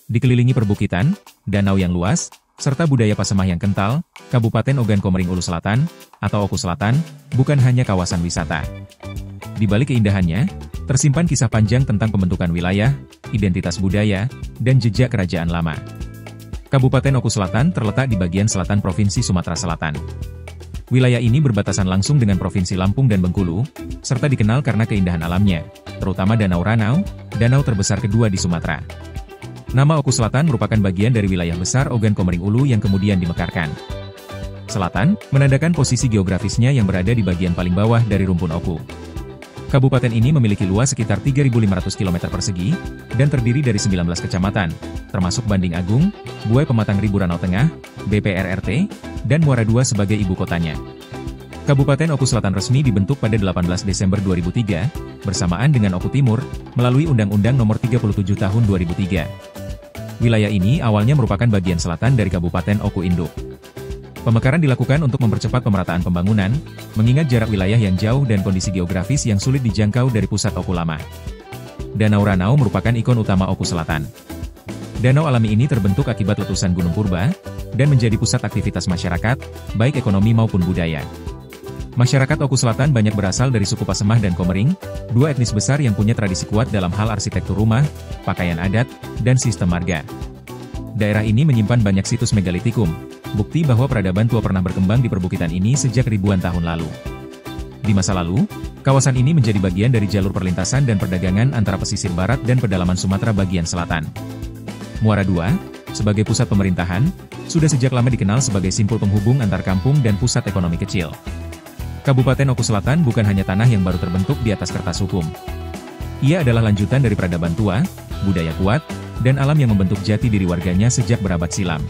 Dikelilingi perbukitan, danau yang luas, serta budaya Pasemah yang kental, Kabupaten Ogan Komering Ulu Selatan, atau Oku Selatan, bukan hanya kawasan wisata. Di balik keindahannya, tersimpan kisah panjang tentang pembentukan wilayah, identitas budaya, dan jejak kerajaan lama. Kabupaten Oku Selatan terletak di bagian selatan Provinsi Sumatera Selatan. Wilayah ini berbatasan langsung dengan Provinsi Lampung dan Bengkulu, serta dikenal karena keindahan alamnya, terutama Danau Ranau, danau terbesar kedua di Sumatera. Nama Oku Selatan merupakan bagian dari wilayah besar Ogan Komering Ulu yang kemudian dimekarkan. Selatan, menandakan posisi geografisnya yang berada di bagian paling bawah dari rumpun Oku. Kabupaten ini memiliki luas sekitar 3.500 km persegi, dan terdiri dari 19 kecamatan, termasuk Banding Agung, Buai Pematang Ribu Ranau Tengah, BPRRT, dan Muara II sebagai ibu kotanya. Kabupaten Oku Selatan resmi dibentuk pada 18 Desember 2003, bersamaan dengan Oku Timur, melalui Undang-Undang Nomor 37 Tahun 2003. Wilayah ini awalnya merupakan bagian selatan dari Kabupaten Oku Induk. Pemekaran dilakukan untuk mempercepat pemerataan pembangunan, mengingat jarak wilayah yang jauh dan kondisi geografis yang sulit dijangkau dari pusat Oku lama. Danau Ranau merupakan ikon utama Oku Selatan. Danau alami ini terbentuk akibat letusan Gunung Purba, dan menjadi pusat aktivitas masyarakat, baik ekonomi maupun budaya. Masyarakat Oku Selatan banyak berasal dari suku Pasemah dan Komering, dua etnis besar yang punya tradisi kuat dalam hal arsitektur rumah, pakaian adat, dan sistem marga. Daerah ini menyimpan banyak situs megalitikum, bukti bahwa peradaban tua pernah berkembang di perbukitan ini sejak ribuan tahun lalu. Di masa lalu, kawasan ini menjadi bagian dari jalur perlintasan dan perdagangan antara pesisir barat dan pedalaman Sumatera bagian selatan. Muara II, sebagai pusat pemerintahan, sudah sejak lama dikenal sebagai simpul penghubung antar kampung dan pusat ekonomi kecil. Kabupaten Oku Selatan bukan hanya tanah yang baru terbentuk di atas kertas hukum. Ia adalah lanjutan dari peradaban tua, budaya kuat, dan alam yang membentuk jati diri warganya sejak berabad silam.